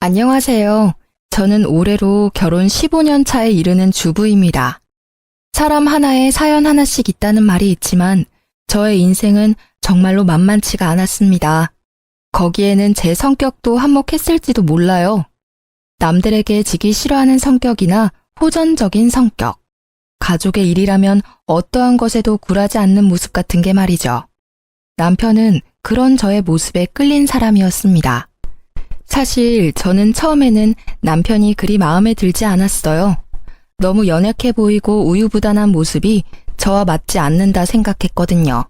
안녕하세요. 저는 올해로 결혼 15년 차에 이르는 주부입니다. 사람 하나에 사연 하나씩 있다는 말이 있지만 저의 인생은 정말로 만만치가 않았습니다. 거기에는 제 성격도 한몫했을지도 몰라요. 남들에게 지기 싫어하는 성격이나 호전적인 성격, 가족의 일이라면 어떠한 것에도 굴하지 않는 모습 같은 게 말이죠. 남편은 그런 저의 모습에 끌린 사람이었습니다. 사실 저는 처음에는 남편이 그리 마음에 들지 않았어요. 너무 연약해 보이고 우유부단한 모습이 저와 맞지 않는다 생각했거든요.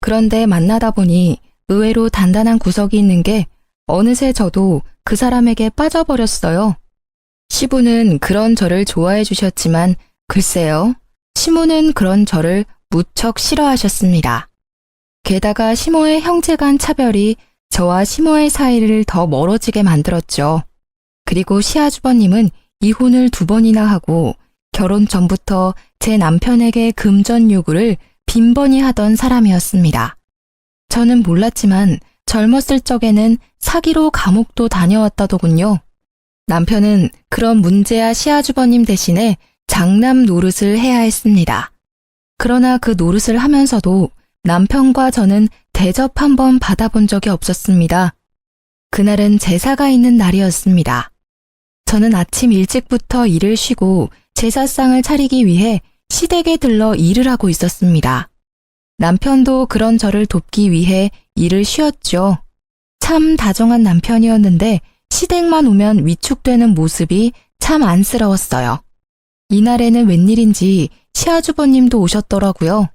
그런데 만나다 보니 의외로 단단한 구석이 있는 게 어느새 저도 그 사람에게 빠져버렸어요. 시부는 그런 저를 좋아해 주셨지만 글쎄요, 시모는 그런 저를 무척 싫어하셨습니다. 게다가 시모의 형제 간 차별이 저와 시모의 사이를 더 멀어지게 만들었죠. 그리고 시아주버님은 이혼을 2번이나 하고 결혼 전부터 제 남편에게 금전 요구를 빈번히 하던 사람이었습니다. 저는 몰랐지만 젊었을 적에는 사기로 감옥도 다녀왔다더군요. 남편은 그런 문제야 시아주버님 대신에 장남 노릇을 해야 했습니다. 그러나 그 노릇을 하면서도 남편과 저는 대접 한 번 받아본 적이 없었습니다. 그날은 제사가 있는 날이었습니다. 저는 아침 일찍부터 일을 쉬고 제사상을 차리기 위해 시댁에 들러 일을 하고 있었습니다. 남편도 그런 저를 돕기 위해 일을 쉬었죠. 참 다정한 남편이었는데 시댁만 오면 위축되는 모습이 참 안쓰러웠어요. 이날에는 웬일인지 시아주버님도 오셨더라고요.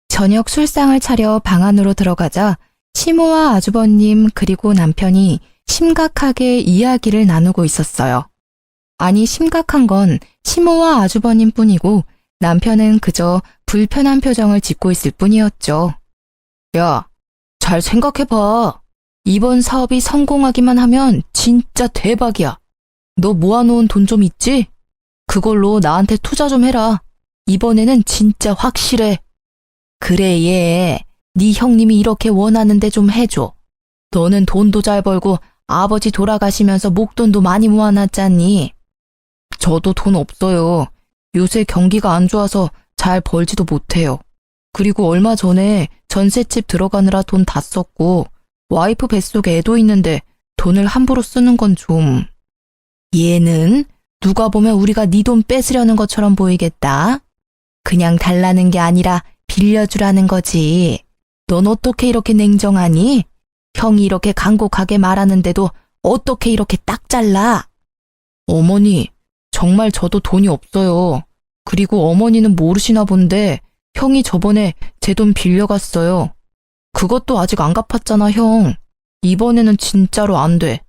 저녁 술상을 차려 방 안으로 들어가자 시모와 아주버님 그리고 남편이 심각하게 이야기를 나누고 있었어요. 아니, 심각한 건 시모와 아주버님 뿐이고 남편은 그저 불편한 표정을 짓고 있을 뿐이었죠. 야, 잘 생각해봐. 이번 사업이 성공하기만 하면 진짜 대박이야. 너 모아놓은 돈 좀 있지? 그걸로 나한테 투자 좀 해라. 이번에는 진짜 확실해. 그래, 얘. 네 형님이 이렇게 원하는데 좀 해줘. 너는 돈도 잘 벌고 아버지 돌아가시면서 목돈도 많이 모아놨잖니. 저도 돈 없어요. 요새 경기가 안 좋아서 잘 벌지도 못해요. 그리고 얼마 전에 전셋집 들어가느라 돈 다 썼고 와이프 뱃속에 애도 있는데 돈을 함부로 쓰는 건 좀... 얘는 누가 보면 우리가 네 돈 뺏으려는 것처럼 보이겠다. 그냥 달라는 게 아니라 빌려주라는 거지. 넌 어떻게 이렇게 냉정하니? 형이 이렇게 간곡하게 말하는데도 어떻게 이렇게 딱 잘라? 어머니, 정말 저도 돈이 없어요. 그리고 어머니는 모르시나 본데 형이 저번에 제 돈 빌려갔어요. 그것도 아직 안 갚았잖아, 형. 이번에는 진짜로 안 돼.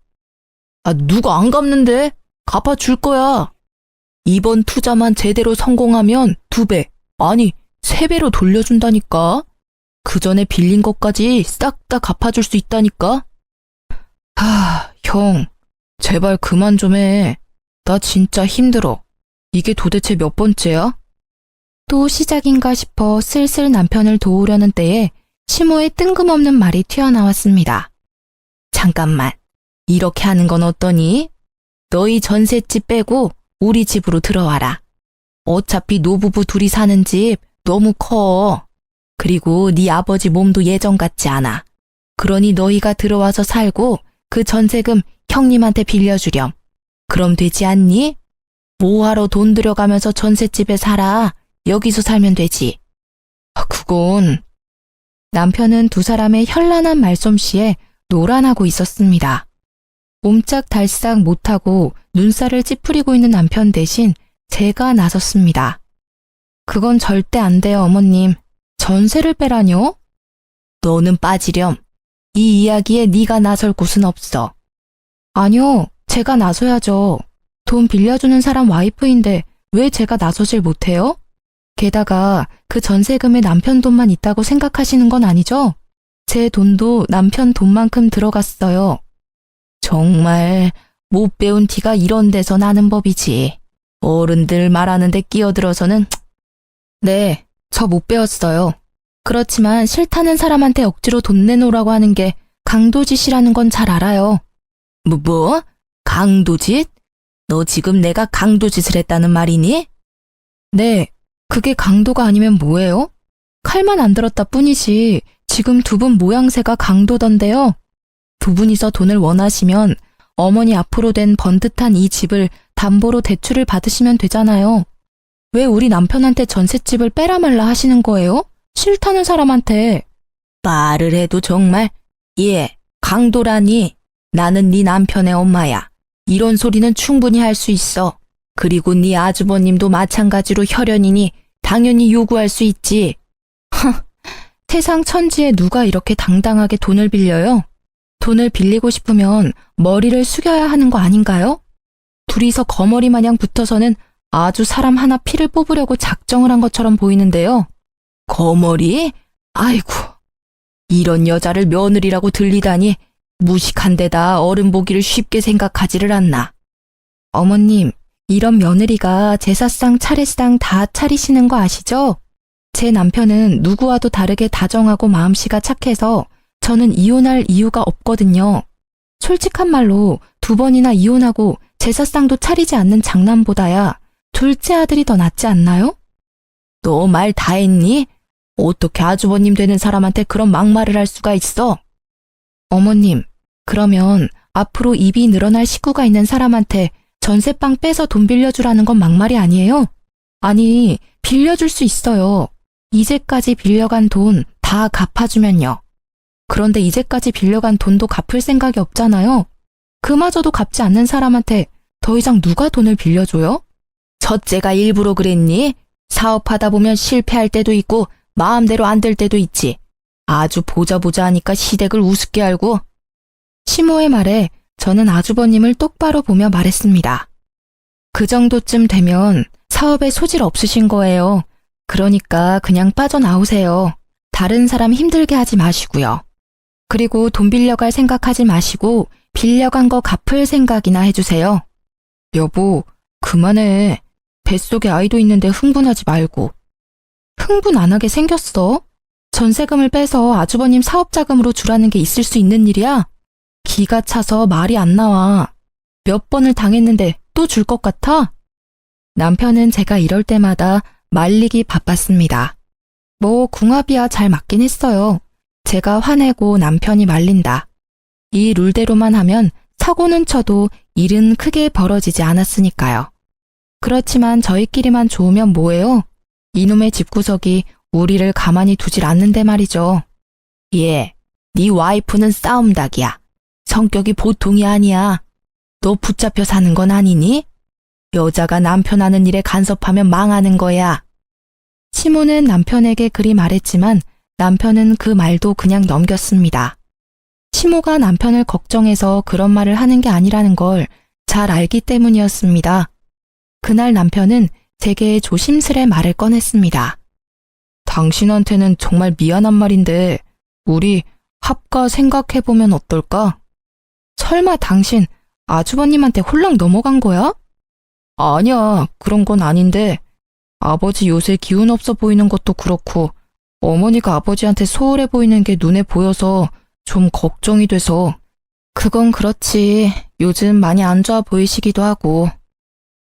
아, 누가 안 갚는데? 갚아줄 거야. 이번 투자만 제대로 성공하면 2배, 아니 3배로 돌려준다니까. 그 전에 빌린 것까지 싹 다 갚아줄 수 있다니까. 형, 제발 그만 좀 해. 나 진짜 힘들어. 이게 도대체 몇 번째야? 또 시작인가 싶어 슬슬 남편을 도우려는 때에 시모의 뜬금없는 말이 튀어나왔습니다. 잠깐만, 이렇게 하는 건 어떠니? 너희 전셋집 빼고 우리 집으로 들어와라. 어차피 노부부 둘이 사는 집 너무 커. 그리고 네 아버지 몸도 예전 같지 않아. 그러니 너희가 들어와서 살고 그 전세금 형님한테 빌려주렴. 그럼 되지 않니? 뭐하러 돈 들여가면서 전셋집에 살아. 여기서 살면 되지. 그건... 남편은 두 사람의 현란한 말솜씨에 노란하고 있었습니다. 옴짝달싹 못하고 눈살을 찌푸리고 있는 남편 대신 제가 나섰습니다. 그건 절대 안 돼요, 어머님. 전세를 빼라뇨? 너는 빠지렴. 이 이야기에 네가 나설 곳은 없어. 아니요, 제가 나서야죠. 돈 빌려주는 사람 와이프인데 왜 제가 나서질 못해요? 게다가 그 전세금에 남편 돈만 있다고 생각하시는 건 아니죠? 제 돈도 남편 돈만큼 들어갔어요. 정말 못 배운 티가 이런 데서 나는 법이지. 어른들 말하는데 끼어들어서는... 네, 저 못 배웠어요. 그렇지만 싫다는 사람한테 억지로 돈 내놓으라고 하는 게 강도짓이라는 건 잘 알아요. 뭐? 강도짓? 너 지금 내가 강도짓을 했다는 말이니? 네, 그게 강도가 아니면 뭐예요? 칼만 안 들었다 뿐이지 지금 두 분 모양새가 강도던데요. 두 분이서 돈을 원하시면 어머니 앞으로 된 번듯한 이 집을 담보로 대출을 받으시면 되잖아요. 왜 우리 남편한테 전셋집을 빼라 말라 하시는 거예요? 싫다는 사람한테. 말을 해도 정말. 예, 강도라니. 나는 네 남편의 엄마야. 이런 소리는 충분히 할 수 있어. 그리고 네 아주버님도 마찬가지로 혈연이니 당연히 요구할 수 있지. 세상 천지에 누가 이렇게 당당하게 돈을 빌려요? 돈을 빌리고 싶으면 머리를 숙여야 하는 거 아닌가요? 둘이서 거머리 마냥 붙어서는 아주 사람 하나 피를 뽑으려고 작정을 한 것처럼 보이는데요. 거머리? 아이고, 이런 여자를 며느리라고 들리다니 무식한 데다 어른 보기를 쉽게 생각하지를 않나. 어머님, 이런 며느리가 제사상 차례상 다 차리시는 거 아시죠? 제 남편은 누구와도 다르게 다정하고 마음씨가 착해서 저는 이혼할 이유가 없거든요. 솔직한 말로 2번이나 이혼하고 제사상도 차리지 않는 장남보다야 둘째 아들이 더 낫지 않나요? 너 말 다 했니? 어떻게 아주버님 되는 사람한테 그런 막말을 할 수가 있어? 어머님, 그러면 앞으로 입이 늘어날 식구가 있는 사람한테 전세방 빼서 돈 빌려주라는 건 막말이 아니에요? 아니, 빌려줄 수 있어요. 이제까지 빌려간 돈 다 갚아주면요. 그런데 이제까지 빌려간 돈도 갚을 생각이 없잖아요. 그마저도 갚지 않는 사람한테 더 이상 누가 돈을 빌려줘요? 첫째가 일부러 그랬니? 사업하다 보면 실패할 때도 있고 마음대로 안 될 때도 있지. 아주 보자 하니까 시댁을 우습게 알고. 시모의 말에 저는 아주버님을 똑바로 보며 말했습니다. 그 정도쯤 되면 사업에 소질 없으신 거예요. 그러니까 그냥 빠져나오세요. 다른 사람 힘들게 하지 마시고요. 그리고 돈 빌려갈 생각하지 마시고 빌려간 거 갚을 생각이나 해주세요. 여보, 그만해. 뱃속에 아이도 있는데 흥분하지 말고. 흥분 안 하게 생겼어? 전세금을 빼서 아주버님 사업자금으로 주라는 게 있을 수 있는 일이야? 기가 차서 말이 안 나와. 몇 번을 당했는데 또 줄 것 같아? 남편은 제가 이럴 때마다 말리기 바빴습니다. 뭐 궁합이야 잘 맞긴 했어요. 제가 화내고 남편이 말린다. 이 룰대로만 하면 사고는 쳐도 일은 크게 벌어지지 않았으니까요. 그렇지만 저희끼리만 좋으면 뭐예요? 이놈의 집구석이 우리를 가만히 두질 않는데 말이죠. 예, 네 와이프는 싸움닭이야. 성격이 보통이 아니야. 너 붙잡혀 사는 건 아니니? 여자가 남편 하는 일에 간섭하면 망하는 거야. 시모는 남편에게 그리 말했지만 남편은 그 말도 그냥 넘겼습니다. 시모가 남편을 걱정해서 그런 말을 하는 게 아니라는 걸 잘 알기 때문이었습니다. 그날 남편은 제게 조심스레 말을 꺼냈습니다. 당신한테는 정말 미안한 말인데 우리 합가 생각해보면 어떨까? 설마 당신 아주버님한테 홀랑 넘어간 거야? 아니야, 그런 건 아닌데 아버지 요새 기운 없어 보이는 것도 그렇고 어머니가 아버지한테 소홀해 보이는 게 눈에 보여서 좀 걱정이 돼서. 그건 그렇지. 요즘 많이 안 좋아 보이시기도 하고.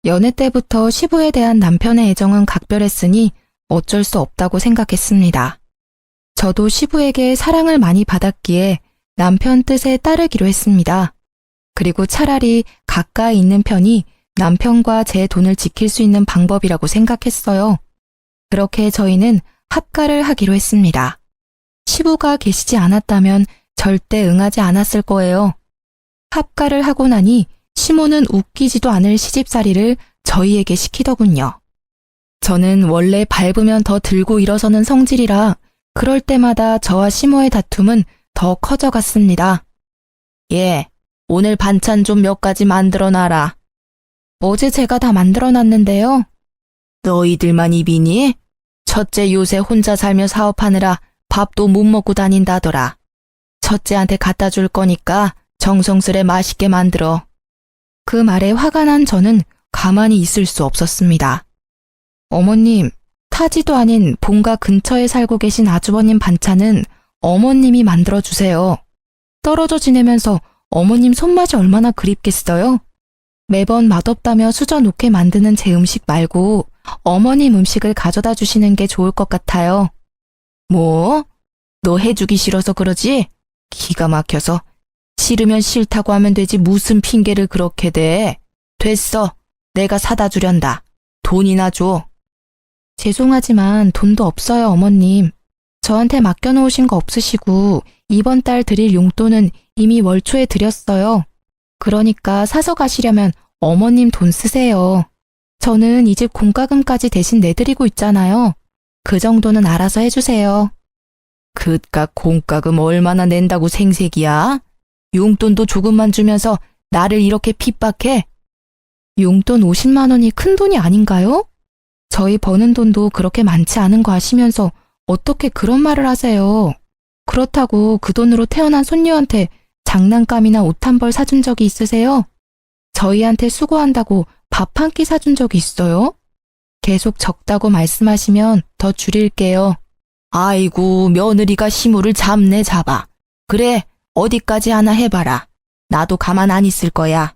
연애 때부터 시부에 대한 남편의 애정은 각별했으니 어쩔 수 없다고 생각했습니다. 저도 시부에게 사랑을 많이 받았기에 남편 뜻에 따르기로 했습니다. 그리고 차라리 가까이 있는 편이 남편과 제 돈을 지킬 수 있는 방법이라고 생각했어요. 그렇게 저희는 합가를 하기로 했습니다. 시부가 계시지 않았다면 절대 응하지 않았을 거예요. 합가를 하고 나니 시모는 웃기지도 않을 시집살이를 저희에게 시키더군요. 저는 원래 밟으면 더 들고 일어서는 성질이라 그럴 때마다 저와 시모의 다툼은 더 커져갔습니다. 예, 오늘 반찬 좀 몇 가지 만들어 놔라. 어제 제가 다 만들어놨는데요. 너희들만 입이니? 첫째 요새 혼자 살며 사업하느라 밥도 못 먹고 다닌다더라. 첫째한테 갖다 줄 거니까 정성스레 맛있게 만들어. 그 말에 화가 난 저는 가만히 있을 수 없었습니다. 어머님, 타지도 아닌 본가 근처에 살고 계신 아주버님 반찬은 어머님이 만들어주세요. 떨어져 지내면서 어머님 손맛이 얼마나 그립겠어요? 매번 맛없다며 수저 놓게 만드는 제 음식 말고 어머님 음식을 가져다 주시는 게 좋을 것 같아요. 뭐? 너 해주기 싫어서 그러지? 기가 막혀서. 싫으면 싫다고 하면 되지 무슨 핑계를 그렇게 대. 됐어. 내가 사다 주련다. 돈이나 줘. 죄송하지만 돈도 없어요, 어머님. 저한테 맡겨놓으신 거 없으시고 이번 달 드릴 용돈은 이미 월 초에 드렸어요. 그러니까 사서 가시려면 어머님 돈 쓰세요. 저는 이 집 공과금까지 대신 내드리고 있잖아요. 그 정도는 알아서 해주세요. 그깟 공과금 얼마나 낸다고 생색이야? 용돈도 조금만 주면서 나를 이렇게 핍박해? 용돈 50만 원이 큰 돈이 아닌가요? 저희 버는 돈도 그렇게 많지 않은 거 아시면서 어떻게 그런 말을 하세요? 그렇다고 그 돈으로 태어난 손녀한테 장난감이나 옷 한 벌 사준 적이 있으세요? 저희한테 수고한다고 밥 한 끼 사준 적이 있어요? 계속 적다고 말씀하시면 더 줄일게요. 아이고, 며느리가 시무를 잡네 잡아. 그래, 어디까지 하나 해봐라. 나도 가만 안 있을 거야.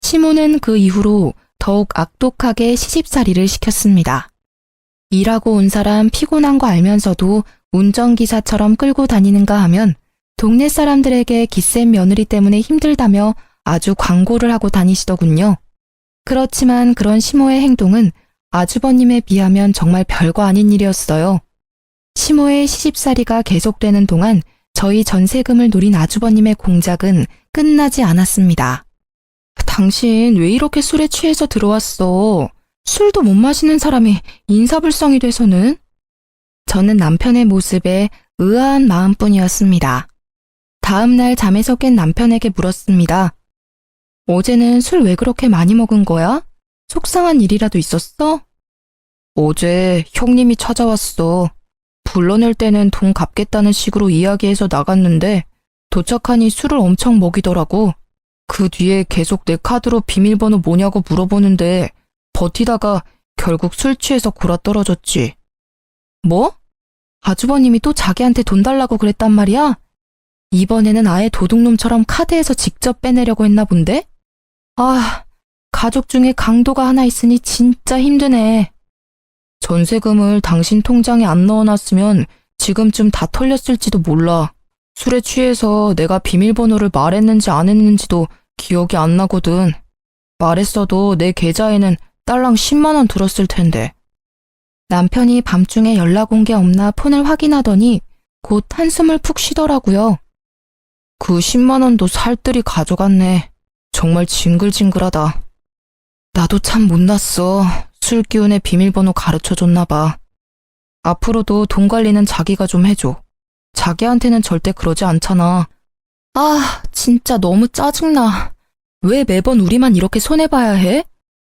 시모는 그 이후로 더욱 악독하게 시집살이를 시켰습니다. 일하고 온 사람 피곤한 거 알면서도 운전기사처럼 끌고 다니는가 하면 동네 사람들에게 기센 며느리 때문에 힘들다며 아주 광고를 하고 다니시더군요. 그렇지만 그런 시모의 행동은 아주버님에 비하면 정말 별거 아닌 일이었어요. 시모의 시집살이가 계속되는 동안 저희 전세금을 노린 아주버님의 공작은 끝나지 않았습니다. 당신 왜 이렇게 술에 취해서 들어왔어? 술도 못 마시는 사람이 인사불성이 돼서는? 저는 남편의 모습에 의아한 마음뿐이었습니다. 다음 날 잠에서 깬 남편에게 물었습니다. 어제는 술 왜 그렇게 많이 먹은 거야? 속상한 일이라도 있었어? 어제 형님이 찾아왔어. 불러낼 때는 돈 갚겠다는 식으로 이야기해서 나갔는데 도착하니 술을 엄청 먹이더라고. 그 뒤에 계속 내 카드로 비밀번호 뭐냐고 물어보는데 버티다가 결국 술 취해서 골아떨어졌지. 뭐? 아주버님이 또 자기한테 돈 달라고 그랬단 말이야? 이번에는 아예 도둑놈처럼 카드에서 직접 빼내려고 했나 본데? 아, 가족 중에 강도가 하나 있으니 진짜 힘드네. 전세금을 당신 통장에 안 넣어놨으면 지금쯤 다 털렸을지도 몰라. 술에 취해서 내가 비밀번호를 말했는지 안 했는지도 기억이 안 나거든. 말했어도 내 계좌에는 딸랑 10만 원 들었을 텐데. 남편이 밤중에 연락 온 게 없나 폰을 확인하더니 곧 한숨을 푹 쉬더라고요. 그 10만 원도 살뜰히 가져갔네. 정말 징글징글하다. 나도 참 못났어. 술 기운에 비밀번호 가르쳐줬나 봐. 앞으로도 돈 관리는 자기가 좀 해줘. 자기한테는 절대 그러지 않잖아. 아, 진짜 너무 짜증나. 왜 매번 우리만 이렇게 손해봐야 해?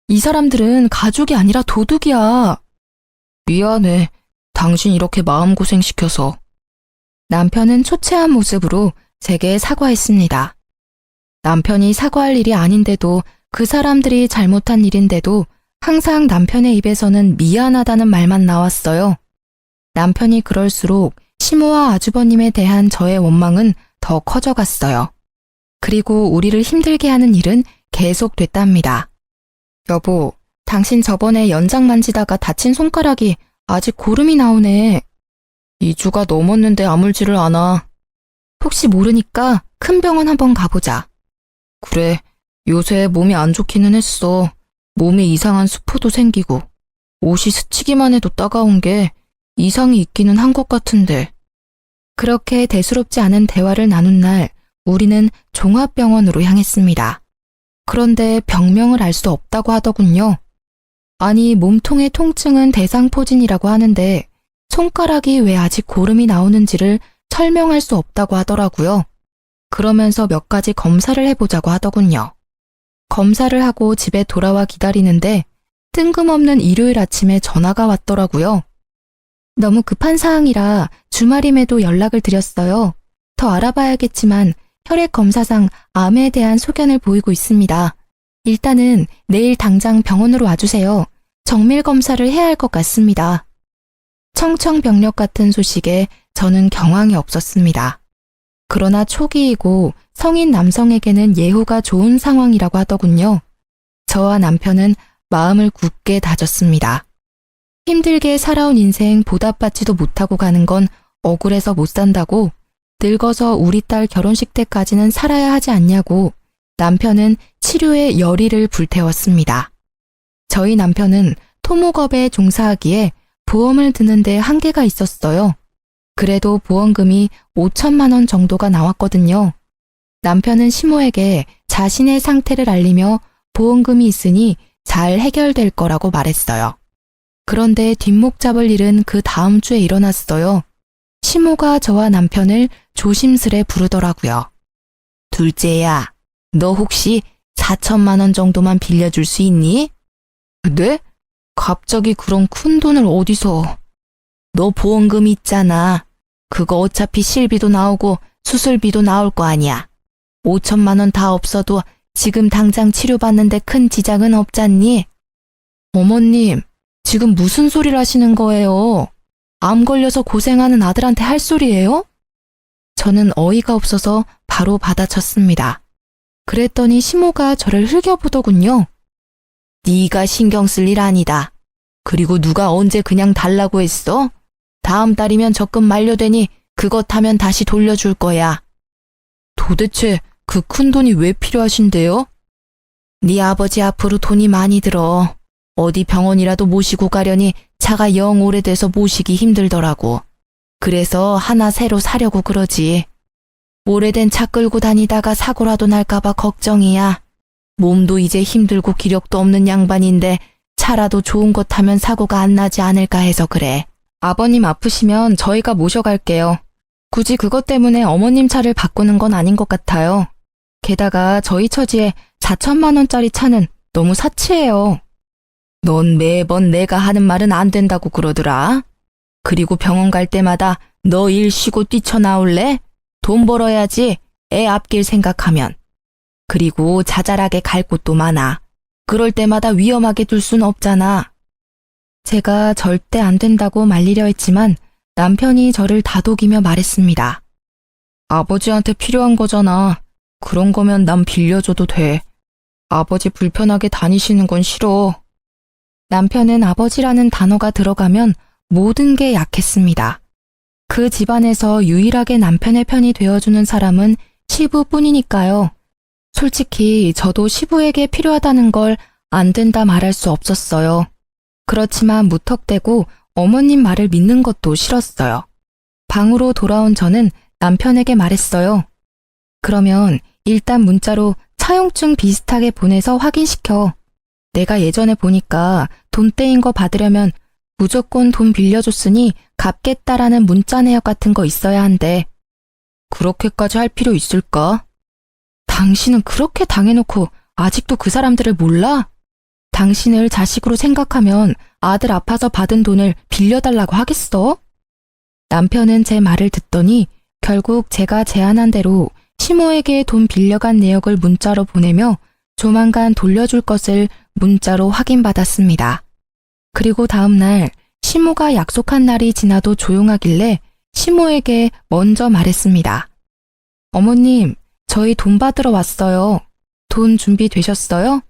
이 사람들은 가족이 아니라 도둑이야. 미안해. 당신 이렇게 마음고생시켜서. 남편은 초췌한 모습으로 제게 사과했습니다. 남편이 사과할 일이 아닌데도 그 사람들이 잘못한 일인데도 항상 남편의 입에서는 미안하다는 말만 나왔어요. 남편이 그럴수록 시모와 아주버님에 대한 저의 원망은 더 커져갔어요. 그리고 우리를 힘들게 하는 일은 계속됐답니다. 여보, 당신 저번에 연장 만지다가 다친 손가락이 아직 고름이 나오네. 2주가 넘었는데 아물지를 않아. 혹시 모르니까 큰 병원 한번 가보자. 그래, 요새 몸이 안 좋기는 했어. 몸에 이상한 수포도 생기고 옷이 스치기만 해도 따가운 게 이상이 있기는 한 것 같은데. 그렇게 대수롭지 않은 대화를 나눈 날 우리는 종합병원으로 향했습니다. 그런데 병명을 알 수 없다고 하더군요. 아니, 몸통의 통증은 대상포진이라고 하는데 손가락이 왜 아직 고름이 나오는지를 설명할 수 없다고 하더라고요. 그러면서 몇 가지 검사를 해보자고 하더군요. 검사를 하고 집에 돌아와 기다리는데 뜬금없는 일요일 아침에 전화가 왔더라고요. 너무 급한 사항이라 주말임에도 연락을 드렸어요. 더 알아봐야겠지만 혈액 검사상 암에 대한 소견을 보이고 있습니다. 일단은 내일 당장 병원으로 와주세요. 정밀 검사를 해야 할 것 같습니다. 청천벽력 같은 소식에 저는 경황이 없었습니다. 그러나 초기이고 성인 남성에게는 예후가 좋은 상황이라고 하더군요. 저와 남편은 마음을 굳게 다졌습니다. 힘들게 살아온 인생 보답받지도 못하고 가는 건 억울해서 못 산다고, 늙어서 우리 딸 결혼식 때까지는 살아야 하지 않냐고 남편은 치료에 열의를 불태웠습니다. 저희 남편은 토목업에 종사하기에 보험을 드는데 한계가 있었어요. 그래도 보험금이 5천만 원 정도가 나왔거든요. 남편은 시모에게 자신의 상태를 알리며 보험금이 있으니 잘 해결될 거라고 말했어요. 그런데 뒷목 잡을 일은 그 다음 주에 일어났어요. 시모가 저와 남편을 조심스레 부르더라고요. 둘째야, 너 혹시 4천만 원 정도만 빌려줄 수 있니? 네? 갑자기 그런 큰 돈을 어디서? 너 보험금 있잖아. 그거 어차피 실비도 나오고 수술비도 나올 거 아니야. 5천만 원 다 없어도 지금 당장 치료받는데 큰 지장은 없잖니? 어머님, 지금 무슨 소리를 하시는 거예요? 암 걸려서 고생하는 아들한테 할 소리예요? 저는 어이가 없어서 바로 받아쳤습니다. 그랬더니 시모가 저를 흘겨보더군요. 네가 신경 쓸 일 아니다. 그리고 누가 언제 그냥 달라고 했어? 다음 달이면 적금 만료되니 그것 하면 다시 돌려줄 거야. 도대체 그 큰 돈이 왜 필요하신데요? 네 아버지 앞으로 돈이 많이 들어. 어디 병원이라도 모시고 가려니 차가 영 오래돼서 모시기 힘들더라고. 그래서 하나 새로 사려고 그러지. 오래된 차 끌고 다니다가 사고라도 날까봐 걱정이야. 몸도 이제 힘들고 기력도 없는 양반인데 차라도 좋은 것 타면 사고가 안 나지 않을까 해서 그래. 아버님 아프시면 저희가 모셔갈게요. 굳이 그것 때문에 어머님 차를 바꾸는 건 아닌 것 같아요. 게다가 저희 처지에 4천만 원짜리 차는 너무 사치해요. 넌 매번 내가 하는 말은 안 된다고 그러더라. 그리고 병원 갈 때마다 너 일 쉬고 뛰쳐나올래? 돈 벌어야지. 애 앞길 생각하면. 그리고 자잘하게 갈 곳도 많아. 그럴 때마다 위험하게 둘 순 없잖아. 제가 절대 안 된다고 말리려 했지만 남편이 저를 다독이며 말했습니다. 아버지한테 필요한 거잖아. 그런 거면 남 빌려줘도 돼. 아버지 불편하게 다니시는 건 싫어. 남편은 아버지라는 단어가 들어가면 모든 게 약했습니다. 그 집안에서 유일하게 남편의 편이 되어주는 사람은 시부뿐이니까요. 솔직히 저도 시부에게 필요하다는 걸 안 된다 말할 수 없었어요. 그렇지만 무턱대고 어머님 말을 믿는 것도 싫었어요. 방으로 돌아온 저는 남편에게 말했어요. 그러면 일단 문자로 차용증 비슷하게 보내서 확인시켜. 내가 예전에 보니까 돈 떼인 거 받으려면 무조건 돈 빌려줬으니 갚겠다라는 문자 내역 같은 거 있어야 한대. 그렇게까지 할 필요 있을까? 당신은 그렇게 당해놓고 아직도 그 사람들을 몰라? 당신을 자식으로 생각하면 아들 아파서 받은 돈을 빌려달라고 하겠어? 남편은 제 말을 듣더니 결국 제가 제안한 대로 시모에게 돈 빌려간 내역을 문자로 보내며 조만간 돌려줄 것을 문자로 확인받았습니다. 그리고 다음 날 시모가 약속한 날이 지나도 조용하길래 시모에게 먼저 말했습니다. 어머님, 저희 돈 받으러 왔어요. 돈 준비되셨어요?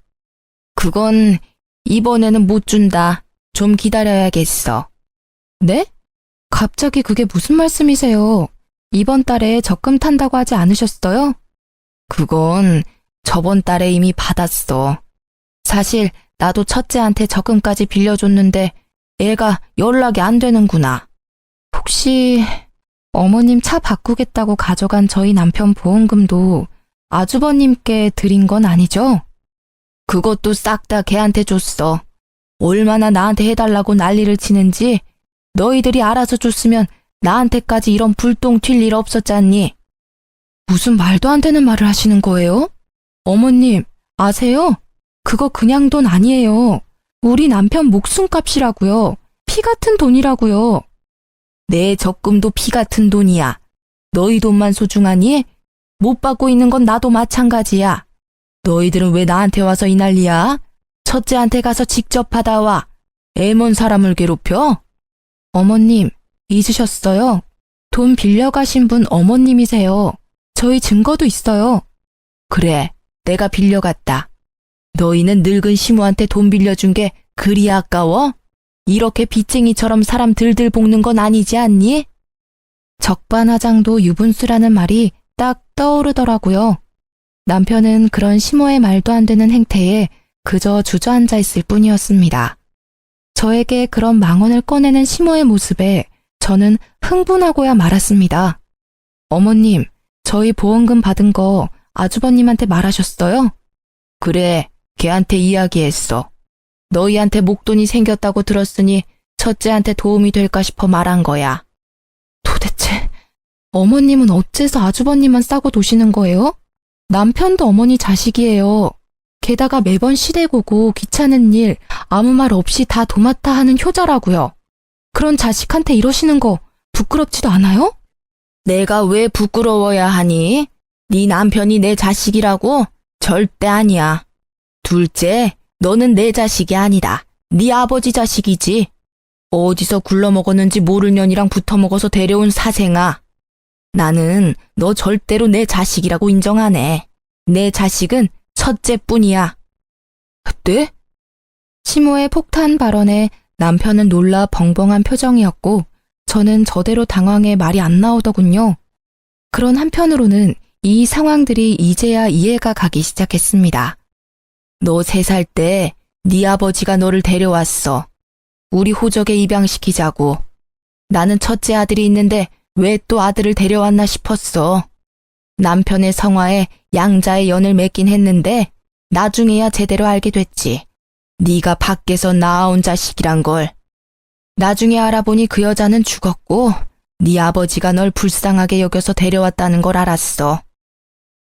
그건 이번에는 못 준다. 좀 기다려야겠어. 네? 갑자기 그게 무슨 말씀이세요? 이번 달에 적금 탄다고 하지 않으셨어요? 그건 저번 달에 이미 받았어. 사실 나도 첫째한테 적금까지 빌려줬는데 애가 연락이 안 되는구나. 혹시 어머님 차 바꾸겠다고 가져간 저희 남편 보험금도 아주버님께 드린 건 아니죠? 그것도 싹 다 걔한테 줬어. 얼마나 나한테 해달라고 난리를 치는지 너희들이 알아서 줬으면 나한테까지 이런 불똥 튈 일 없었잖니. 무슨 말도 안 되는 말을 하시는 거예요? 어머님, 아세요? 그거 그냥 돈 아니에요. 우리 남편 목숨값이라고요. 피 같은 돈이라고요. 내 적금도 피 같은 돈이야. 너희 돈만 소중하니? 못 받고 있는 건 나도 마찬가지야. 너희들은 왜 나한테 와서 이 난리야? 첫째한테 가서 직접 받아와. 애먼 사람을 괴롭혀? 어머님, 잊으셨어요? 돈 빌려가신 분 어머님이세요. 저희 증거도 있어요. 그래, 내가 빌려갔다. 너희는 늙은 시무한테 돈 빌려준 게 그리 아까워? 이렇게 빚쟁이처럼 사람 들들 볶는 건 아니지 않니? 적반하장도 유분수라는 말이 딱 떠오르더라고요. 남편은 그런 시모의 말도 안 되는 행태에 그저 주저앉아 있을 뿐이었습니다. 저에게 그런 망언을 꺼내는 시모의 모습에 저는 흥분하고야 말았습니다. 어머님, 저희 보험금 받은 거 아주버님한테 말하셨어요? 그래, 걔한테 이야기했어. 너희한테 목돈이 생겼다고 들었으니 첫째한테 도움이 될까 싶어 말한 거야. 도대체 어머님은 어째서 아주버님만 싸고 도시는 거예요? 남편도 어머니 자식이에요. 게다가 매번 시댁 오고 귀찮은 일 아무 말 없이 다 도맡아 하는 효자라고요. 그런 자식한테 이러시는 거 부끄럽지도 않아요? 내가 왜 부끄러워야 하니? 네 남편이 내 자식이라고? 절대 아니야. 둘째, 너는 내 자식이 아니다. 네 아버지 자식이지. 어디서 굴러먹었는지 모를 년이랑 붙어먹어서 데려온 사생아. 나는 너 절대로 내 자식이라고 인정 안 해. 내 자식은 첫째뿐이야. 네? 시모의 폭탄 발언에 남편은 놀라 벙벙한 표정이었고 저는 저대로 당황해 말이 안 나오더군요. 그런 한편으로는 이 상황들이 이제야 이해가 가기 시작했습니다. 너 3살 때 네 아버지가 너를 데려왔어. 우리 호적에 입양시키자고. 나는 첫째 아들이 있는데 왜 또 아들을 데려왔나 싶었어. 남편의 성화에 양자의 연을 맺긴 했는데 나중에야 제대로 알게 됐지. 네가 밖에서 낳아온 자식이란 걸. 나중에 알아보니 그 여자는 죽었고 네 아버지가 널 불쌍하게 여겨서 데려왔다는 걸 알았어.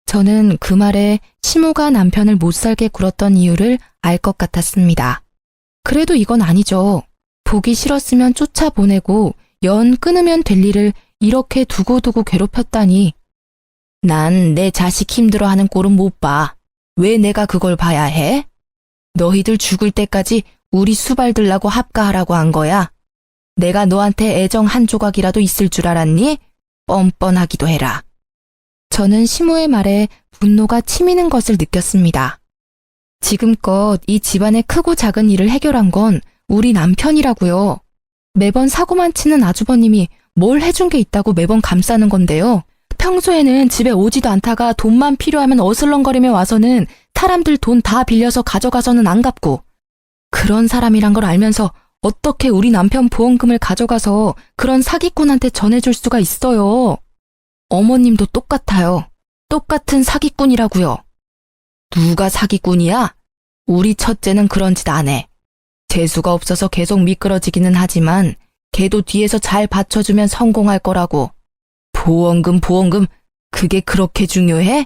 저는 그 말에 시모가 남편을 못살게 굴었던 이유를 알 것 같았습니다. 그래도 이건 아니죠. 보기 싫었으면 쫓아보내고 연 끊으면 될 일을 이렇게 두고두고 괴롭혔다니. 난 내 자식 힘들어하는 꼴은 못 봐. 왜 내가 그걸 봐야 해? 너희들 죽을 때까지 우리 수발 들라고 합가하라고 한 거야. 내가 너한테 애정 한 조각이라도 있을 줄 알았니? 뻔뻔하기도 해라. 저는 시모의 말에 분노가 치미는 것을 느꼈습니다. 지금껏 이 집안의 크고 작은 일을 해결한 건 우리 남편이라고요. 매번 사고만 치는 아주버님이 뭘 해준 게 있다고 매번 감싸는 건데요. 평소에는 집에 오지도 않다가 돈만 필요하면 어슬렁거리며 와서는 사람들 돈 다 빌려서 가져가서는 안 갚고, 그런 사람이란 걸 알면서 어떻게 우리 남편 보험금을 가져가서 그런 사기꾼한테 전해줄 수가 있어요. 어머님도 똑같아요. 똑같은 사기꾼이라고요. 누가 사기꾼이야? 우리 첫째는 그런 짓 안 해. 재수가 없어서 계속 미끄러지기는 하지만 걔도 뒤에서 잘 받쳐주면 성공할 거라고. 보험금 그게 그렇게 중요해?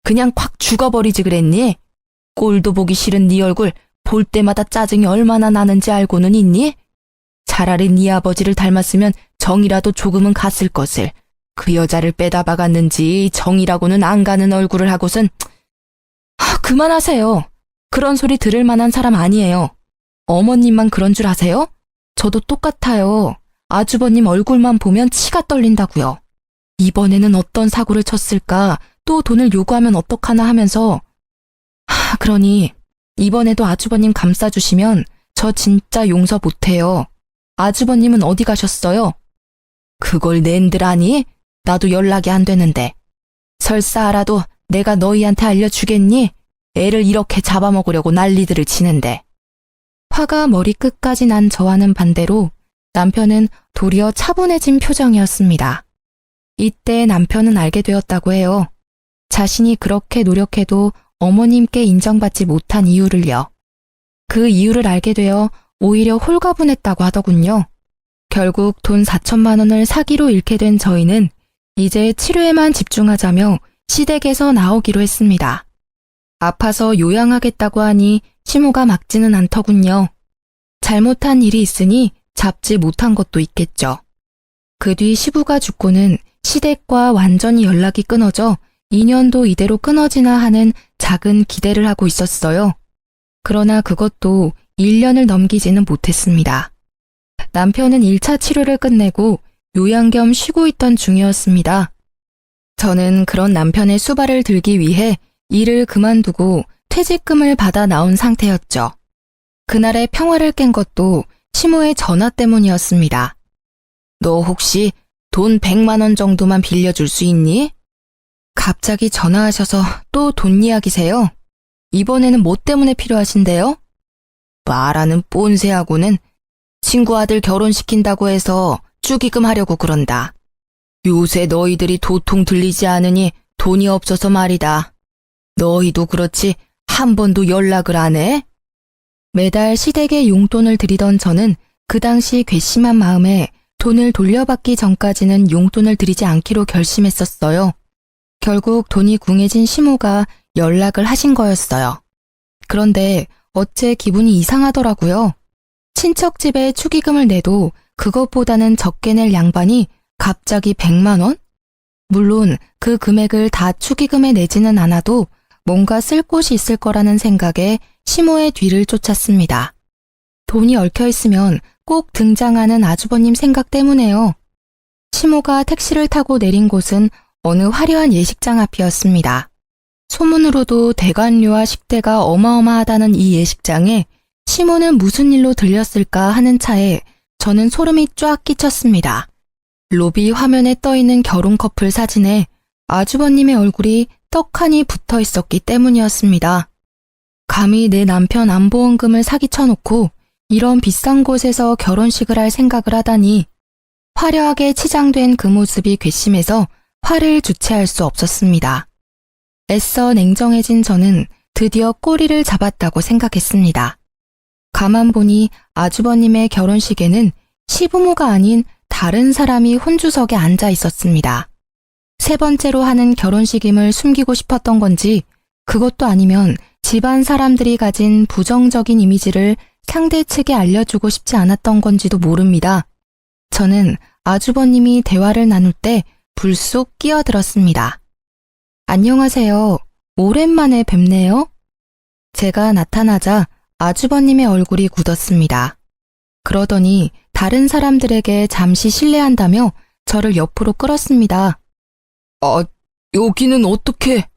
그냥 콱 죽어버리지 그랬니? 꼴도 보기 싫은 네 얼굴 볼 때마다 짜증이 얼마나 나는지 알고는 있니? 차라리 네 아버지를 닮았으면 정이라도 조금은 갔을 것을. 그 여자를 빼다 박았는지 정이라고는 안 가는 얼굴을 하고선. 그만하세요. 그런 소리 들을 만한 사람 아니에요. 어머님만 그런 줄 아세요? 저도 똑같아요. 아주버님 얼굴만 보면 치가 떨린다고요. 이번에는 어떤 사고를 쳤을까, 또 돈을 요구하면 어떡하나 하면서. 그러니 이번에도 아주버님 감싸주시면 저 진짜 용서 못해요. 아주버님은 어디 가셨어요? 그걸 낸들 아니? 나도 연락이 안 되는데. 설사 알아도 내가 너희한테 알려주겠니? 애를 이렇게 잡아먹으려고 난리들을 치는데. 화가 머리끝까지 난 저와는 반대로 남편은 도리어 차분해진 표정이었습니다. 이때 남편은 알게 되었다고 해요. 자신이 그렇게 노력해도 어머님께 인정받지 못한 이유를요. 그 이유를 알게 되어 오히려 홀가분했다고 하더군요. 결국 돈 4천만 원을 사기로 잃게 된 저희는 이제 치료에만 집중하자며 시댁에서 나오기로 했습니다. 아파서 요양하겠다고 하니 시모가 막지는 않더군요. 잘못한 일이 있으니 잡지 못한 것도 있겠죠. 그 뒤 시부가 죽고는 시댁과 완전히 연락이 끊어져 2년도 이대로 끊어지나 하는 작은 기대를 하고 있었어요. 그러나 그것도 1년을 넘기지는 못했습니다. 남편은 1차 치료를 끝내고 요양 겸 쉬고 있던 중이었습니다. 저는 그런 남편의 수발을 들기 위해 일을 그만두고 퇴직금을 받아 나온 상태였죠. 그날의 평화를 깬 것도 시모의 전화 때문이었습니다. 너 혹시 돈 100만 원 정도만 빌려줄 수 있니? 갑자기 전화하셔서 또 돈 이야기세요? 이번에는 뭐 때문에 필요하신데요? 말하는 꼰세하고는 친구 아들 결혼시킨다고 해서 축의금 하려고 그런다. 요새 너희들이 도통 들리지 않으니 돈이 없어서 말이다. 너희도 그렇지 한 번도 연락을 안 해? 매달 시댁에 용돈을 드리던 저는 그 당시 괘씸한 마음에 돈을 돌려받기 전까지는 용돈을 드리지 않기로 결심했었어요. 결국 돈이 궁해진 시모가 연락을 하신 거였어요. 그런데 어째 기분이 이상하더라고요. 친척 집에 축의금을 내도 그것보다는 적게 낼 양반이 갑자기 100만 원? 물론 그 금액을 다 축의금에 내지는 않아도 뭔가 쓸 곳이 있을 거라는 생각에 시모의 뒤를 쫓았습니다. 돈이 얽혀 있으면 꼭 등장하는 아주버님 생각 때문에요. 시모가 택시를 타고 내린 곳은 어느 화려한 예식장 앞이었습니다. 소문으로도 대관료와 식대가 어마어마하다는 이 예식장에 시모는 무슨 일로 들렸을까 하는 차에 저는 소름이 쫙 끼쳤습니다. 로비 화면에 떠있는 결혼 커플 사진에 아주버님의 얼굴이 떡하니 붙어 있었기 때문이었습니다. 감히 내 남편 안보험금을 사기쳐놓고 이런 비싼 곳에서 결혼식을 할 생각을 하다니 화려하게 치장된 그 모습이 괘씸해서 화를 주체할 수 없었습니다. 애써 냉정해진 저는 드디어 꼬리를 잡았다고 생각했습니다. 가만 보니 아주버님의 결혼식에는 시부모가 아닌 다른 사람이 혼주석에 앉아 있었습니다. 세 번째로 하는 결혼식임을 숨기고 싶었던 건지 그것도 아니면 집안 사람들이 가진 부정적인 이미지를 상대 측에 알려주고 싶지 않았던 건지도 모릅니다. 저는 아주버님이 대화를 나눌 때 불쑥 끼어들었습니다. 안녕하세요. 오랜만에 뵙네요. 제가 나타나자 아주버님의 얼굴이 굳었습니다. 그러더니 다른 사람들에게 잠시 실례한다며 저를 옆으로 끌었습니다. 여기는 어떻게?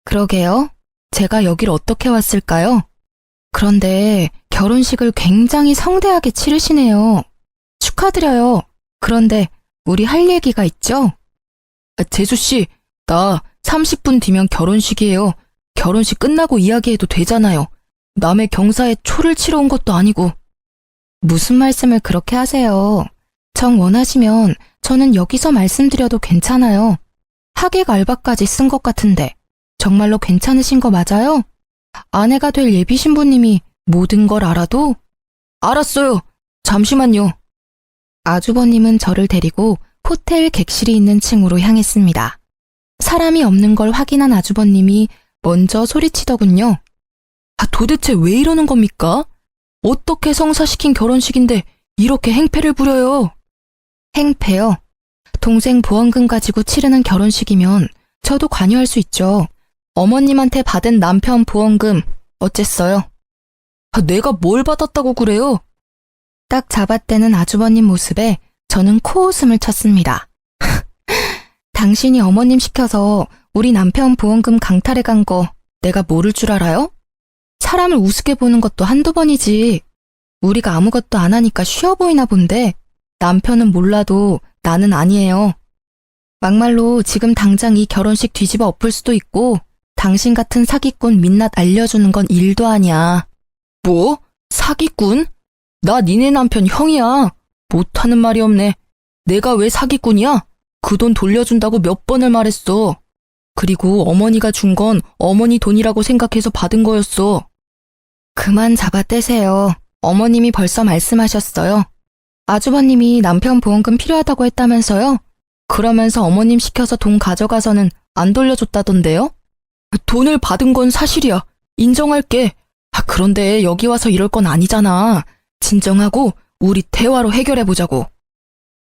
그러게요. 제가 여길 어떻게 왔을까요? 그런데 결혼식을 굉장히 성대하게 치르시네요. 축하드려요. 그런데 우리 할 얘기가 있죠? 재수씨, 나 30분 뒤면 결혼식이에요. 결혼식 끝나고 이야기해도 되잖아요. 남의 경사에 초를 치러 온 것도 아니고. 무슨 말씀을 그렇게 하세요? 정 원하시면 저는 여기서 말씀드려도 괜찮아요. 하객 알바까지 쓴 것 같은데 정말로 괜찮으신 거 맞아요? 아내가 될 예비 신부님이 모든 걸 알아도? 알았어요. 잠시만요. 아주버님은 저를 데리고 호텔 객실이 있는 층으로 향했습니다. 사람이 없는 걸 확인한 아주버님이 먼저 소리치더군요. 도대체 왜 이러는 겁니까? 어떻게 성사시킨 결혼식인데 이렇게 행패를 부려요? 행패요? 동생 보험금 가지고 치르는 결혼식이면 저도 관여할 수 있죠. 어머님한테 받은 남편 보험금 어쨌어요? 내가 뭘 받았다고 그래요? 딱 잡아떼는 아주버님 모습에 저는 코웃음을 쳤습니다. 당신이 어머님 시켜서 우리 남편 보험금 강탈해 간 거 내가 모를 줄 알아요? 사람을 우습게 보는 것도 한두 번이지. 우리가 아무것도 안 하니까 쉬워 보이나 본데 남편은 몰라도 나는 아니에요. 막말로 지금 당장 이 결혼식 뒤집어 엎을 수도 있고 당신 같은 사기꾼 민낯 알려주는 건 일도 아니야. 뭐? 사기꾼? 나 니네 남편 형이야. 못하는 말이 없네. 내가 왜 사기꾼이야? 그 돈 돌려준다고 몇 번을 말했어. 그리고 어머니가 준 건 어머니 돈이라고 생각해서 받은 거였어. 그만 잡아떼세요. 어머님이 벌써 말씀하셨어요. 아주버님이 남편 보험금 필요하다고 했다면서요? 그러면서 어머님 시켜서 돈 가져가서는 안 돌려줬다던데요? 돈을 받은 건 사실이야. 인정할게. 그런데 여기 와서 이럴 건 아니잖아. 진정하고 우리 대화로 해결해보자고.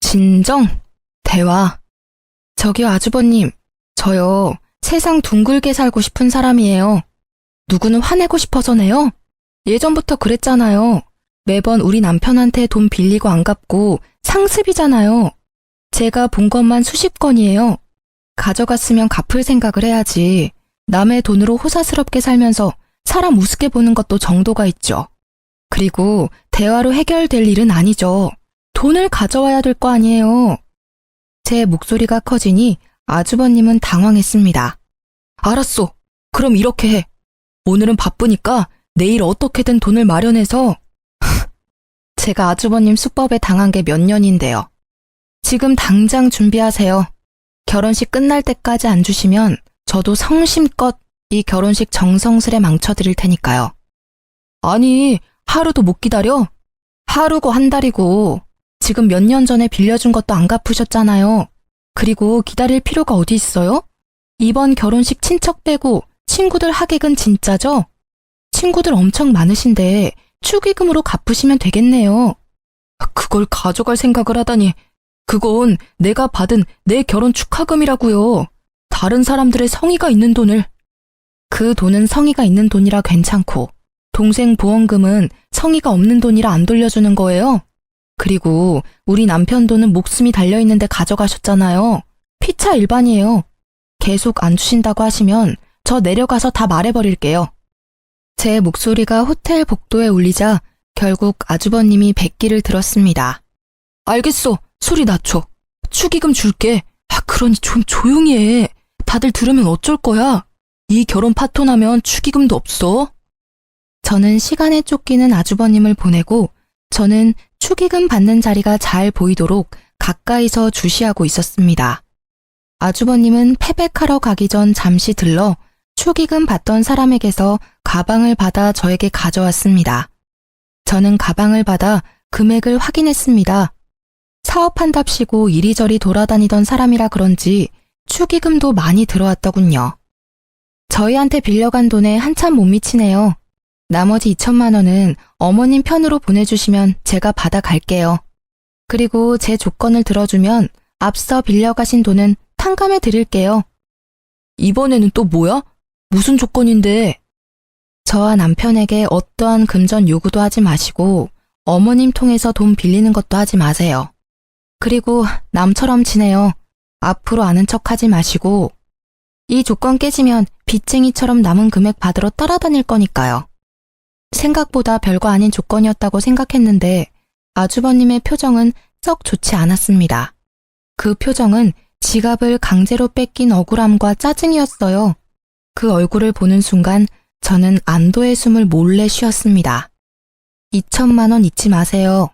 진정? 대화? 저기요 아주버님, 저요 세상 둥글게 살고 싶은 사람이에요. 누구는 화내고 싶어서네요. 예전부터 그랬잖아요. 매번 우리 남편한테 돈 빌리고 안 갚고 상습이잖아요. 제가 본 것만 수십 건이에요. 가져갔으면 갚을 생각을 해야지. 남의 돈으로 호사스럽게 살면서 사람 우습게 보는 것도 정도가 있죠. 그리고 대화로 해결될 일은 아니죠. 돈을 가져와야 될 거 아니에요. 제 목소리가 커지니 아주버님은 당황했습니다. 알았어. 그럼 이렇게 해. 오늘은 바쁘니까 내일 어떻게든 돈을 마련해서. 제가 아주버님 수법에 당한 게 몇 년인데요. 지금 당장 준비하세요. 결혼식 끝날 때까지 안 주시면 저도 성심껏 이 결혼식 정성스레 망쳐드릴 테니까요. 아니, 하루도 못 기다려? 하루고 한 달이고 지금 몇 년 전에 빌려준 것도 안 갚으셨잖아요. 그리고 기다릴 필요가 어디 있어요? 이번 결혼식 친척 빼고 친구들 하객은 진짜죠? 친구들 엄청 많으신데 축의금으로 갚으시면 되겠네요. 그걸 가져갈 생각을 하다니. 그건 내가 받은 내 결혼 축하금이라고요. 다른 사람들의 성의가 있는 돈을. 그 돈은 성의가 있는 돈이라 괜찮고 동생 보험금은 성의가 없는 돈이라 안 돌려주는 거예요. 그리고 우리 남편 돈은 목숨이 달려있는데 가져가셨잖아요. 피차 일반이에요. 계속 안 주신다고 하시면 저 내려가서 다 말해버릴게요. 제 목소리가 호텔 복도에 울리자 결국 아주버님이 백기를 들었습니다. 알겠어. 소리 낮춰. 축의금 줄게. 그러니 좀 조용히 해. 다들 들으면 어쩔 거야. 이 결혼 파토나면 축의금도 없어. 저는 시간에 쫓기는 아주버님을 보내고 저는 축의금 받는 자리가 잘 보이도록 가까이서 주시하고 있었습니다. 아주버님은 패백하러 가기 전 잠시 들러 축의금 받던 사람에게서 가방을 받아 저에게 가져왔습니다. 저는 가방을 받아 금액을 확인했습니다. 사업한답시고 이리저리 돌아다니던 사람이라 그런지 축의금도 많이 들어왔더군요. 저희한테 빌려간 돈에 한참 못 미치네요. 나머지 2천만 원은 어머님 편으로 보내주시면 제가 받아갈게요. 그리고 제 조건을 들어주면 앞서 빌려가신 돈은 탕감해 드릴게요. 이번에는 또 뭐야? 무슨 조건인데? 저와 남편에게 어떠한 금전 요구도 하지 마시고 어머님 통해서 돈 빌리는 것도 하지 마세요. 그리고 남처럼 지내요. 앞으로 아는 척 하지 마시고 이 조건 깨지면 빚쟁이처럼 남은 금액 받으러 따라다닐 거니까요. 생각보다 별거 아닌 조건이었다고 생각했는데 아주버님의 표정은 썩 좋지 않았습니다. 그 표정은 지갑을 강제로 뺏긴 억울함과 짜증이었어요. 그 얼굴을 보는 순간 저는 안도의 숨을 몰래 쉬었습니다. 2천만 원 잊지 마세요.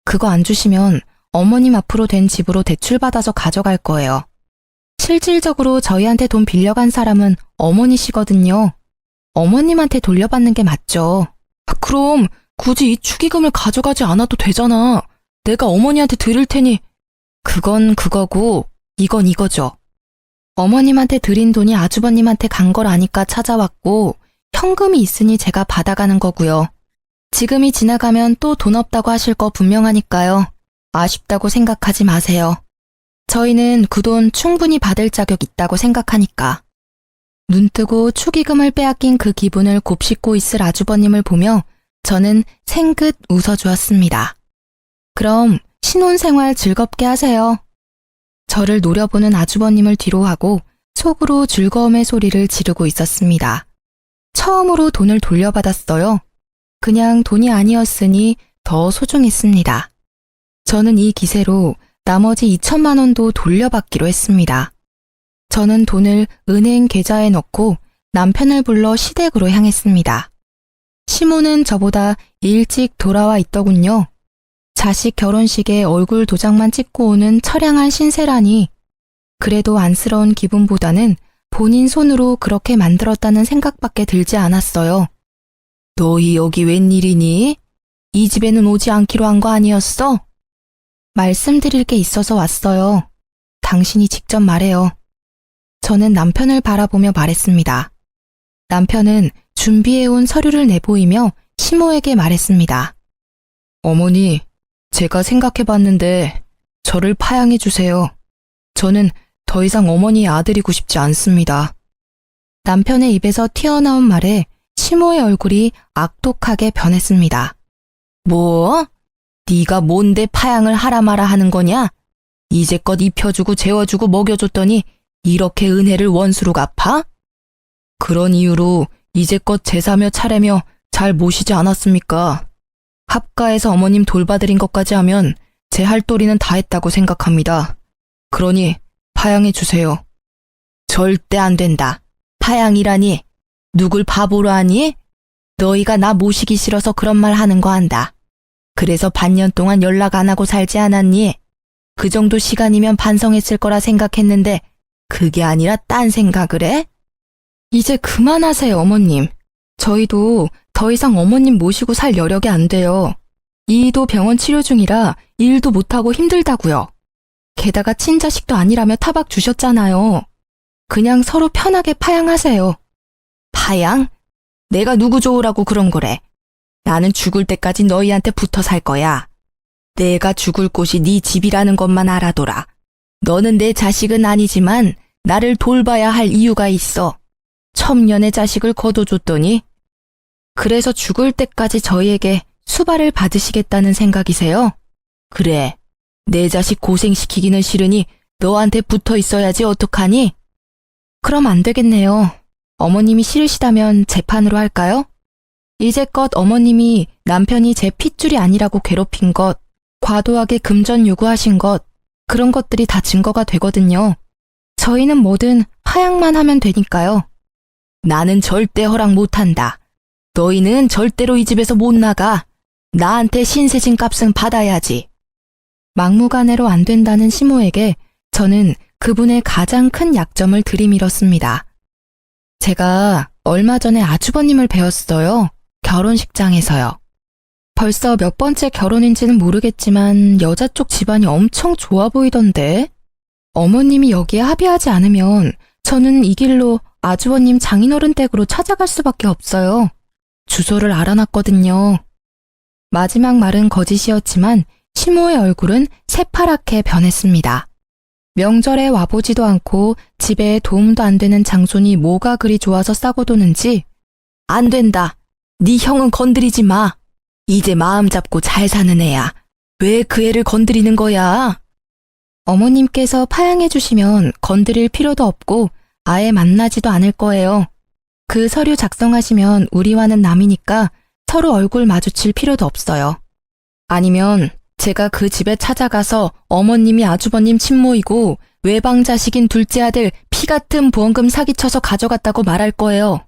그거 안 주시면 어머님 앞으로 된 집으로 대출받아서 가져갈 거예요. 실질적으로 저희한테 돈 빌려간 사람은 어머니시거든요. 어머님한테 돌려받는 게 맞죠. 그럼 굳이 이 축의금을 가져가지 않아도 되잖아. 내가 어머니한테 드릴 테니. 그건 그거고 이건 이거죠. 어머님한테 드린 돈이 아주버님한테 간 걸 아니까 찾아왔고 현금이 있으니 제가 받아가는 거고요. 지금이 지나가면 또 돈 없다고 하실 거 분명하니까요. 아쉽다고 생각하지 마세요. 저희는 그 돈 충분히 받을 자격 있다고 생각하니까. 눈뜨고 축의금을 빼앗긴 그 기분을 곱씹고 있을 아주버님을 보며 저는 생긋 웃어주었습니다. 그럼 신혼생활 즐겁게 하세요. 저를 노려보는 아주버님을 뒤로하고 속으로 즐거움의 소리를 지르고 있었습니다. 처음으로 돈을 돌려받았어요. 그냥 돈이 아니었으니 더 소중했습니다. 저는 이 기세로 나머지 2천만 원도 돌려받기로 했습니다. 저는 돈을 은행 계좌에 넣고 남편을 불러 시댁으로 향했습니다. 시모는 저보다 일찍 돌아와 있더군요. 자식 결혼식에 얼굴 도장만 찍고 오는 처량한 신세라니. 그래도 안쓰러운 기분보다는 본인 손으로 그렇게 만들었다는 생각밖에 들지 않았어요. 너희 여기 웬일이니? 이 집에는 오지 않기로 한 거 아니었어? 말씀드릴 게 있어서 왔어요. 당신이 직접 말해요. 저는 남편을 바라보며 말했습니다. 남편은 준비해온 서류를 내보이며 시모에게 말했습니다. 어머니, 제가 생각해봤는데 저를 파양해주세요. 저는 더 이상 어머니의 아들이고 싶지 않습니다. 남편의 입에서 튀어나온 말에 시모의 얼굴이 악독하게 변했습니다. 뭐? 네가 뭔데 파양을 하라 마라 하는 거냐? 이제껏 입혀주고 재워주고 먹여줬더니 이렇게 은혜를 원수로 갚아? 그런 이유로 이제껏 제사며 차례며 잘 모시지 않았습니까? 합가에서 어머님 돌봐드린 것까지 하면 제 할 도리는 다 했다고 생각합니다. 그러니 파양해 주세요. 절대 안 된다. 파양이라니. 누굴 바보로 하니? 너희가 나 모시기 싫어서 그런 말 하는 거 안다. 그래서 반년 동안 연락 안 하고 살지 않았니? 그 정도 시간이면 반성했을 거라 생각했는데 그게 아니라 딴 생각을 해? 이제 그만하세요, 어머님. 저희도 더 이상 어머님 모시고 살 여력이 안 돼요. 이도 병원 치료 중이라 일도 못하고 힘들다고요. 게다가 친자식도 아니라며 타박 주셨잖아요. 그냥 서로 편하게 파양하세요. 파양? 내가 누구 좋으라고 그런 거래. 나는 죽을 때까지 너희한테 붙어 살 거야. 내가 죽을 곳이 네 집이라는 것만 알아둬라. 너는 내 자식은 아니지만 나를 돌봐야 할 이유가 있어. 첨년의 자식을 거둬줬더니. 그래서 죽을 때까지 저희에게 수발을 받으시겠다는 생각이세요? 그래. 내 자식 고생시키기는 싫으니 너한테 붙어 있어야지 어떡하니? 그럼 안 되겠네요. 어머님이 싫으시다면 재판으로 할까요? 이제껏 어머님이 남편이 제 핏줄이 아니라고 괴롭힌 것, 과도하게 금전 요구하신 것, 그런 것들이 다 증거가 되거든요. 저희는 뭐든 파양만 하면 되니까요. 나는 절대 허락 못한다. 너희는 절대로 이 집에서 못 나가. 나한테 신세진 값은 받아야지. 막무가내로 안 된다는 시모에게 저는 그분의 가장 큰 약점을 들이밀었습니다. 제가 얼마 전에 아주버님을 배웠어요. 결혼식장에서요. 벌써 몇 번째 결혼인지는 모르겠지만 여자 쪽 집안이 엄청 좋아 보이던데. 어머님이 여기에 합의하지 않으면 저는 이 길로 아주버님 장인어른 댁으로 찾아갈 수밖에 없어요. 주소를 알아놨거든요. 마지막 말은 거짓이었지만 시모의 얼굴은 새파랗게 변했습니다. 명절에 와보지도 않고 집에 도움도 안 되는 장손이 뭐가 그리 좋아서 싸고 도는지. 안 된다. 네 형은 건드리지 마. 이제 마음 잡고 잘 사는 애야. 왜 그 애를 건드리는 거야? 어머님께서 파양해 주시면 건드릴 필요도 없고 아예 만나지도 않을 거예요. 그 서류 작성하시면 우리와는 남이니까 서로 얼굴 마주칠 필요도 없어요. 아니면 제가 그 집에 찾아가서 어머님이 아주버님 친모이고 외방 자식인 둘째 아들 피 같은 보험금 사기쳐서 가져갔다고 말할 거예요.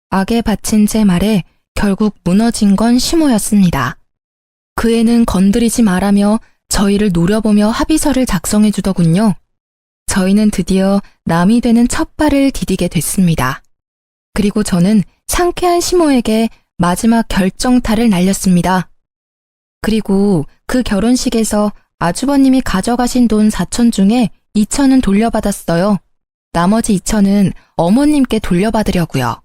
악에 바친 제 말에 결국 무너진 건 시모였습니다. 그 애는 건드리지 말라며 저희를 노려보며 합의서를 작성해 주더군요. 저희는 드디어 남이 되는 첫 발을 디디게 됐습니다. 그리고 저는 상쾌한 시모에게 마지막 결정타를 날렸습니다. 그리고 그 결혼식에서 아주버님이 가져가신 돈 4천 중에 2천은 돌려받았어요. 나머지 2천은 어머님께 돌려받으려고요.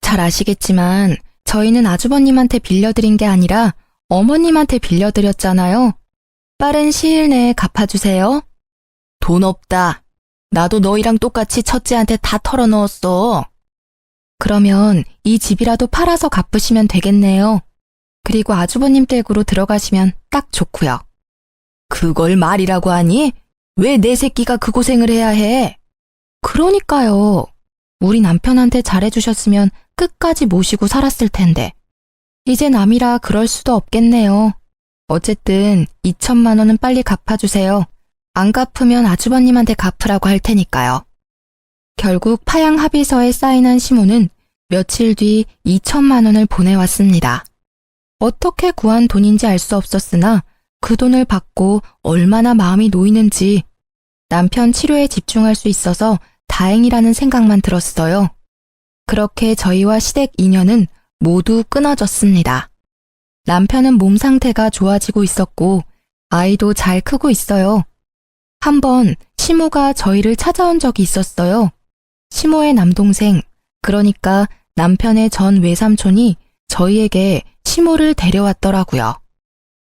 잘 아시겠지만 저희는 아주버님한테 빌려드린 게 아니라 어머님한테 빌려드렸잖아요. 빠른 시일 내에 갚아주세요. 돈 없다. 나도 너희랑 똑같이 첫째한테 다 털어넣었어. 그러면 이 집이라도 팔아서 갚으시면 되겠네요. 그리고 아주버님 댁으로 들어가시면 딱 좋고요. 그걸 말이라고 하니? 왜 내 새끼가 그 고생을 해야 해? 그러니까요. 우리 남편한테 잘해주셨으면 끝까지 모시고 살았을 텐데. 이제 남이라 그럴 수도 없겠네요. 어쨌든 2천만 원은 빨리 갚아주세요. 안 갚으면 아주버님한테 갚으라고 할 테니까요. 결국 파양 합의서에 사인한 시모는 며칠 뒤 2천만 원을 보내왔습니다. 어떻게 구한 돈인지 알 수 없었으나 그 돈을 받고 얼마나 마음이 놓이는지 남편 치료에 집중할 수 있어서 다행이라는 생각만 들었어요. 그렇게 저희와 시댁 인연은 모두 끊어졌습니다. 남편은 몸 상태가 좋아지고 있었고 아이도 잘 크고 있어요. 한번 시모가 저희를 찾아온 적이 있었어요. 시모의 남동생, 그러니까 남편의 전 외삼촌이 저희에게 시모를 데려왔더라고요.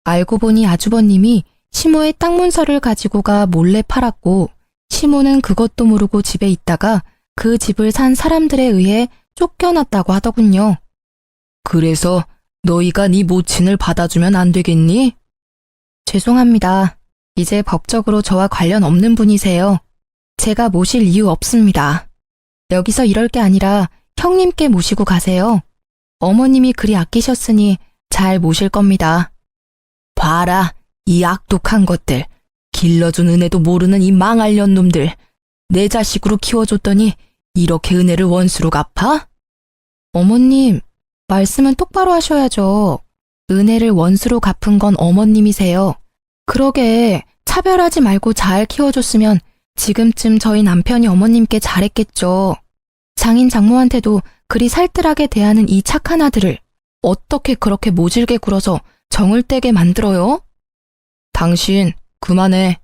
알고 보니 아주버님이 시모의 땅 문서를 가지고 가 몰래 팔았고 시모는 그것도 모르고 집에 있다가 그 집을 산 사람들에 의해 쫓겨났다고 하더군요. 그래서 너희가 네 모친을 받아주면 안 되겠니? 죄송합니다. 이제 법적으로 저와 관련 없는 분이세요. 제가 모실 이유 없습니다. 여기서 이럴 게 아니라 형님께 모시고 가세요. 어머님이 그리 아끼셨으니 잘 모실 겁니다. 봐라, 이 악독한 것들. 길러준 은혜도 모르는 이 망할 년놈들. 내 자식으로 키워줬더니 이렇게 은혜를 원수로 갚아? 어머님, 말씀은 똑바로 하셔야죠. 은혜를 원수로 갚은 건 어머님이세요. 그러게 차별하지 말고 잘 키워줬으면 지금쯤 저희 남편이 어머님께 잘했겠죠. 장인 장모한테도 그리 살뜰하게 대하는 이 착한 아들을 어떻게 그렇게 모질게 굴어서 정을 떼게 만들어요? 당신, 그만해.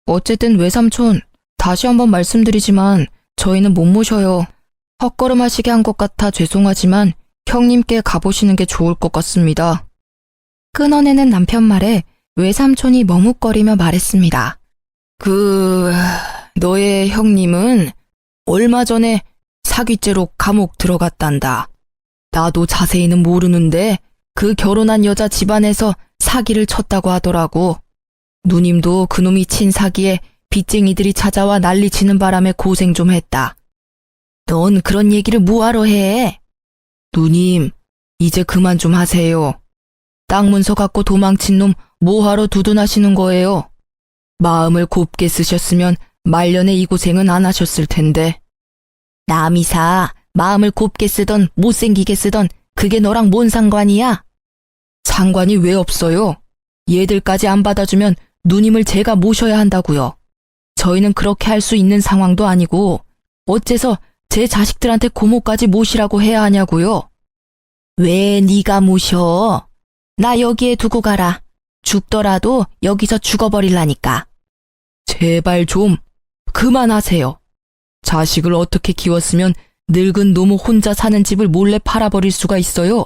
어쨌든 외삼촌, 다시 한번 말씀드리지만 저희는 못 모셔요. 헛걸음하시게 한 것 같아 죄송하지만 형님께 가보시는 게 좋을 것 같습니다. 끊어내는 남편 말에 외삼촌이 머뭇거리며 말했습니다. 너의 형님은 얼마 전에 사귀죄로 감옥 들어갔단다. 나도 자세히는 모르는데 그 결혼한 여자 집안에서 사기를 쳤다고 하더라고. 누님도 그놈이 친 사기에 빚쟁이들이 찾아와 난리치는 바람에 고생 좀 했다. 넌 그런 얘기를 뭐하러 해? 누님, 이제 그만 좀 하세요. 땅 문서 갖고 도망친 놈 뭐하러 두둔하시는 거예요? 마음을 곱게 쓰셨으면 말년에 이 고생은 안 하셨을 텐데. 남이사, 마음을 곱게 쓰던 못생기게 쓰던 그게 너랑 뭔 상관이야? 상관이 왜 없어요? 얘들까지 안 받아주면 누님을 제가 모셔야 한다고요. 저희는 그렇게 할 수 있는 상황도 아니고 어째서 제 자식들한테 고모까지 모시라고 해야 하냐고요? 왜 네가 모셔? 나 여기에 두고 가라. 죽더라도 여기서 죽어버릴라니까. 제발 좀 그만하세요. 자식을 어떻게 키웠으면 늙은 노모 혼자 사는 집을 몰래 팔아버릴 수가 있어요?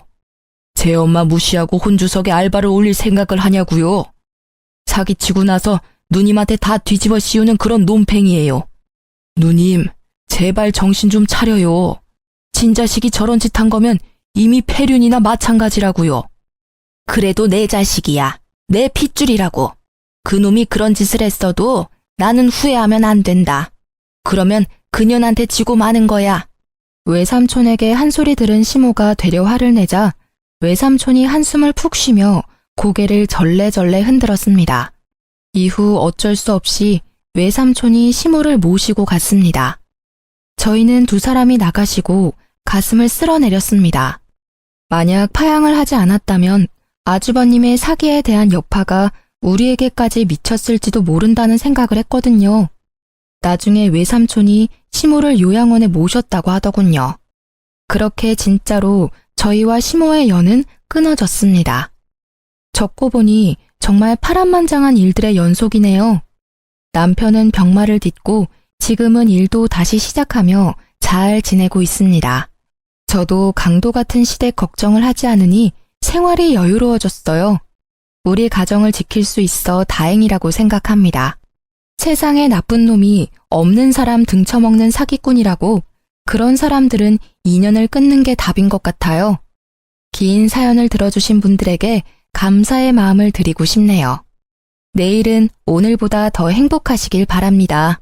제 엄마 무시하고 혼주석에 알바를 올릴 생각을 하냐고요? 사기치고 나서 누님한테 다 뒤집어 씌우는 그런 놈팽이에요. 누님, 제발 정신 좀 차려요. 친자식이 저런 짓 한 거면 이미 폐륜이나 마찬가지라고요. 그래도 내 자식이야. 내 핏줄이라고. 그놈이 그런 짓을 했어도 나는 후회하면 안 된다. 그러면 그년한테 지고 마는 거야. 외삼촌에게 한 소리 들은 시모가 되려 화를 내자 외삼촌이 한숨을 푹 쉬며 고개를 절레절레 흔들었습니다. 이후 어쩔 수 없이 외삼촌이 시모를 모시고 갔습니다. 저희는 두 사람이 나가시고 가슴을 쓸어내렸습니다. 만약 파양을 하지 않았다면 아주버님의 사기에 대한 여파가 우리에게까지 미쳤을지도 모른다는 생각을 했거든요. 나중에 외삼촌이 시모를 요양원에 모셨다고 하더군요. 그렇게 진짜로 저희와 시모의 연은 끊어졌습니다. 적고 보니 정말 파란만장한 일들의 연속이네요. 남편은 병마를 딛고 지금은 일도 다시 시작하며 잘 지내고 있습니다. 저도 강도 같은 시댁 걱정을 하지 않으니 생활이 여유로워졌어요. 우리 가정을 지킬 수 있어 다행이라고 생각합니다. 세상에 나쁜 놈이 없는 사람 등쳐먹는 사기꾼이라고 그런 사람들은 인연을 끊는 게 답인 것 같아요. 긴 사연을 들어주신 분들에게 감사의 마음을 드리고 싶네요. 내일은 오늘보다 더 행복하시길 바랍니다.